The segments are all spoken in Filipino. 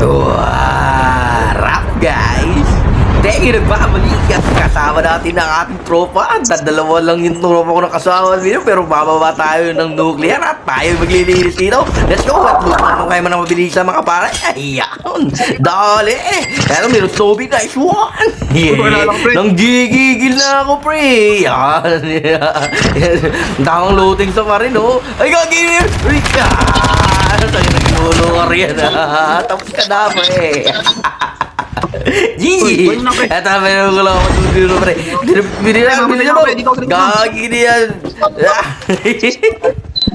Rap guys! Teki, nagbabalik at kasama natin ang ating tropa. Dalawa lang yung tropa ko na kasama dito, pero bababa tayo ng nuclear at tayo maglilinis dito. Let's go! At lupang kayo man ang mabilis sa mga pare. Ayan! Dali! Pero meron Toby, nice one! Yeah! Nang gigigil na ako, pre! Yan! Damang loading sa pa rin, oh! Ay, gagawin! Rika! Sa'yo naglulo ka rin, ha? Tapos ka na, pre! Gigi! Eto, meron ko lang ako dito, pre. Binili mo! Gagi niyan!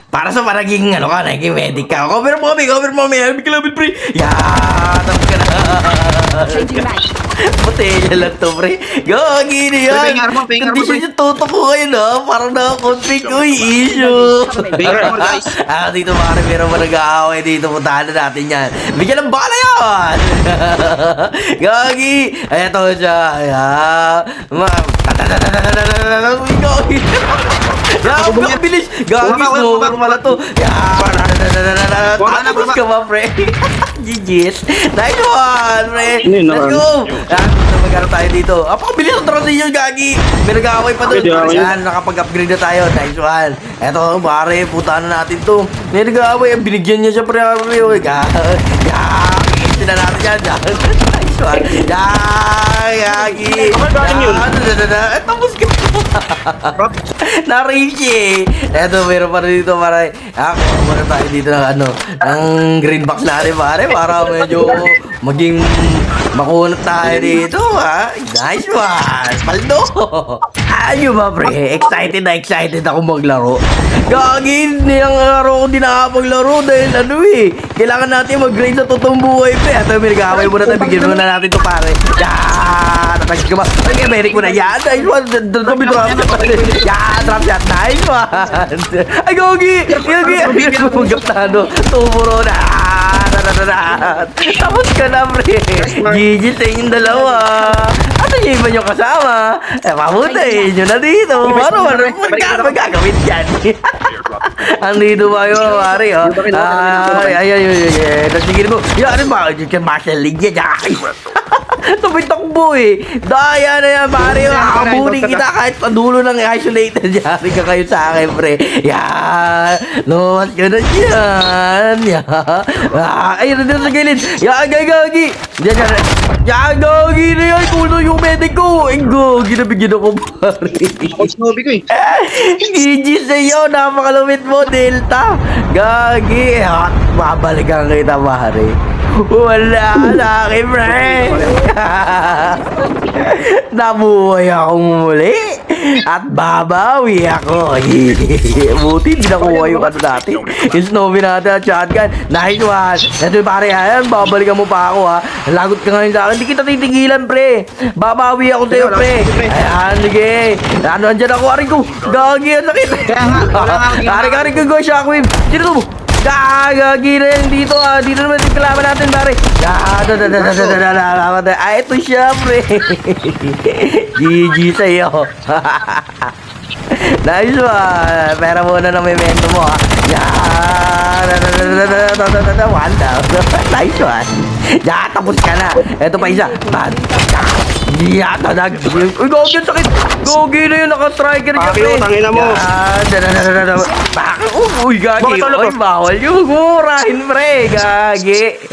Para sa paraging, ano ka, naging medic ka. Cover mo kami! Bigla labil, pre! Yan! Tapos ka na! Botella lang to, pre. Gagi niyan! Condition yung tutok ko ngayon, ha? Parang nakakonfig ko yung issue. Dito, pare, meron ba nag-aaway dito? Puntahan na natin yan. Bigyan ng bala yan! Gagi! Eto siya. Ayan. Gagi! Bilis! Gagi! Smoker pala to. Ayan! Tapos ka ba, pre? GG's. Nice one, pre. Let's go! Magkano tayo dito. Apakabilis ang transition, Gagi! May nag-aaway pa doon. Ayan, nakapag-upgrade na tayo. Nice one. Eto, pare, putahan na natin to. May nag-aaway. Binigyan niya siya, pre. Gagi! Tina natin yan. Nice one. Gagi! Tapos ka. Na-rage eh. Eto, meron pa rin dito, pare. Muna tayo dito ng ng green box natin, pare. Para medyo maging makunat tayo dito, ha? Nice one! Paldo! Ayun ba, pre? Excited na excited ako maglaro. Gagin, niyang laro ko din nakapaglaro dahil kailangan natin mag-grade sa totoong buhay, pre. At may nag-away muna tayo, bigyan muna natin to, pare. Yan! Natagis ka ba? Ay, Americ mo na yan! Nice one! Drop yan! Drop yan! Nice one! Ay, Gogi! Magap na, tumuro na! Tapos ka na, pre! GG sa inyong dalawa! At yung iba nyo kasama! Mabuti! Nyo na dito! Magagawin yan! Andito ba yun, pare? Ay! Nasigil mo! Yan ba? Marshall League yan! Tumay-takbo eh! Daya na yan, pare! Kabunin kita kahit sa dulo ng isolated. Yari ka kayo sa akin, pre! Yan! Lumas ka na dyan! Ayun na dito sa gilid! Yan, gagi! Yan, gagi na yan! Kulo yung medic ko! Ay, gagi! Nabigyan ako, pare! Snowy ko eh! GG sa'yo! Napakalumit mo, Delta! Gagi! Babalikan kita, pare! Wala sa akin, pre! Nabuhay akong muli at babawi ako. Buti, di nakuha yung natin. Yung Snowy natin at shotgun. Nice one. Ito pare, ayan, babalikan mo pa ako, ha. Lagot ka ngayon sa akin. Di kita titigilan, pre. Babawi ako sa'yo, pre. Ayan, sige. Andyan ako, arin ko. Gagi, ang sakit. Arin ko, shockwave. Sino to mo? Gagi na yan dito, ha. Dito naman yung kalaban natin, pare. Ito siya, pre. GG sa'yo. Nice one. Pera muna ng memento mo, ha. One down. Nice one. Tapos ka na. Ito pa isa. Uy, Gogi, ang sakit. Gogi na yun, naka-striker ka, pre. Tangina mo. Bakit? Uy, Gagi. Uy, bawal yung murahin, pre. Gagi.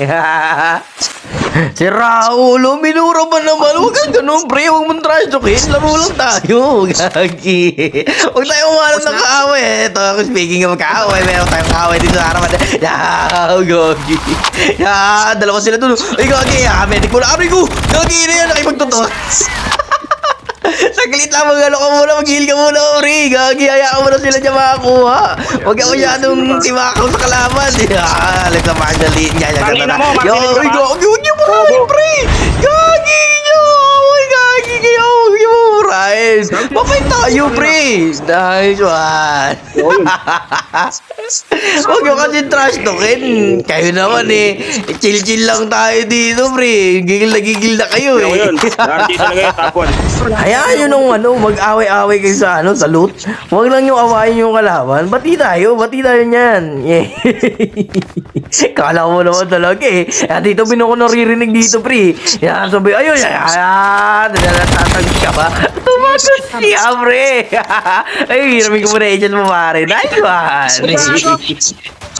Si Raul, minura ba naman? Huwag kang ganun, pre. Huwag mong trash talkin. Laro lang tayo. Gagi. Huwag tayo umalang ng kaaway. Ito, speaking of kaaway, meron tayong kaaway dito sa harapan. Gogi. Dalawa sila dun. Ay, Gagi. Medic mo na. Aray ko. Gagi na yan. Nakipagtotoo. Saglit lang, mag-ano ka muna, mag-heal ka muna, Ori. Gagi, hayaan mo na sila dyan makakuha. Huwag ka masyadong timakaw sa kalaban. Alag sa Marshall League. Uy, Gagi, huwag niyo murahin, pre. Gagi niyo. Uy, Gagi kayo. Huwag niyo murahin. Mapay tayo, pre. Nice one. Huwag niyo kasi trash talkin. Kayo naman eh. Chill-chill lang tayo dito, pre. Gigil na kayo eh. Dito na kayo, top 1. Hayaan nyo nung mag-away-away kayo sa loot. Huwag lang yung awayin yung kalaban. Bati tayo niyan. Yeah. Kala mo naman talaga eh. Dito ko naririnig dito, pre. Yan, sabi, ayun, natatagos ka ba? Tumatos siya, pre. Ay, hiraming ko muna agent mo, pare. Nice one.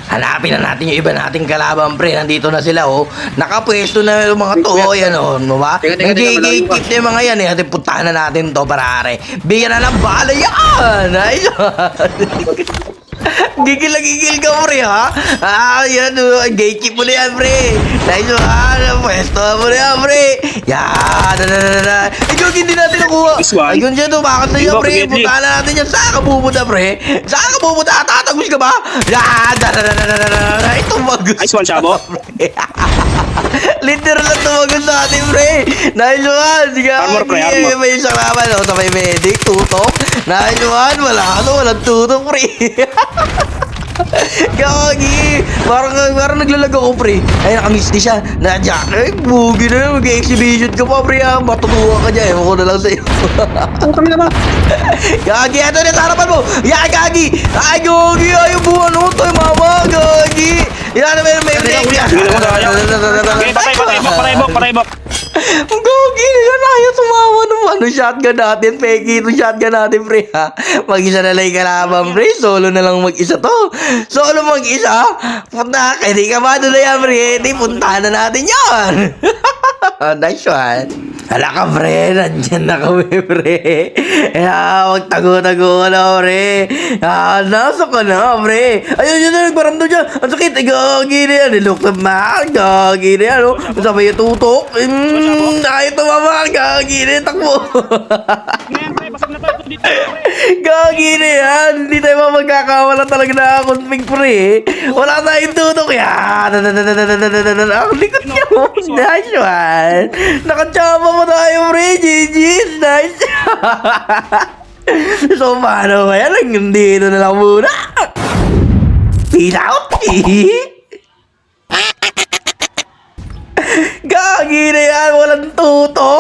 Hanapin na natin yung iba nating kalaban, pre. Nandito na sila, oh. Nakapwesto na yung mga to, oh. Yan, oh. No ba? Teka, Nag-gatekeep na yung mga yan, eh. Atin puntahan na natin to, pare. Bigyan na ng bala yan. Nice one. Gigil ka, pre, ha? Yan, gatekeep mo na yan, pre. Nice one. Pwesto mo na yan, pre. Yan, ikaw, hindi natin nakuha. Nice one. Ayun siya, bakit na yan, pre? Puntahan na natin yan. Saan ka pupunta, pre? Saan ka pupunta? Tatagos ka ba? Yan, ito magus. Nice one, Shabo. Literal na tumagal sa atin, pre. Nice one. Sige, Armor, pre, armor. may isang laban, oh. Sa may medic, tutok. Nice one. Walang tutok, pre. Gagi! Parang naglalag ako, pre. Ay, nakamiss di siya. Nadya, bugi na yun. Mag-exhibition ka pa, pre, ha. Matutuwa ka dyan. Ewan ko na lang sa'yo. Kami na ba? Gagi, ito na sa harapan mo. Yan, Gagi. Ay, Gagi. Ayaw buwan, no? Toy, mama. Gagi. Yan, may Sige na mo tayo. Okay, patay, bok. Gagi, yan ayaw tumawa ng shotgun natin. Peki itong shotgun natin, pre, ha. Mag-isa na lang yung kalaban, pre. Solo na lang mag-isa to. Solo mag-isa? Punta ka, hindi ka ba doon na yan, pre? Hindi, puntahan na natin yan. Nice one. Hala ka, pre. Nandyan na kami, pre. Magtago-tago ka na, pre. Nasa ka na, pre. Ayun, yun na, nagparamdam dyan. Ang sakit. Gagi na yan. Look na man. Gagi na yan, oh. Sabay yung tutok. Ayaw tumama. Gagi na yan. Takbo. Gagi na yan. Hindi tayo magkakawala talaga na config, pre. Wala tayong tutok. Yan. Ang likot niya, oh. Nice one. Nakachama mo tayo, pre. GG's. Nice. So, paano kaya lang dito na lang muna? Peace out. Gagi na yan. Walang tutok.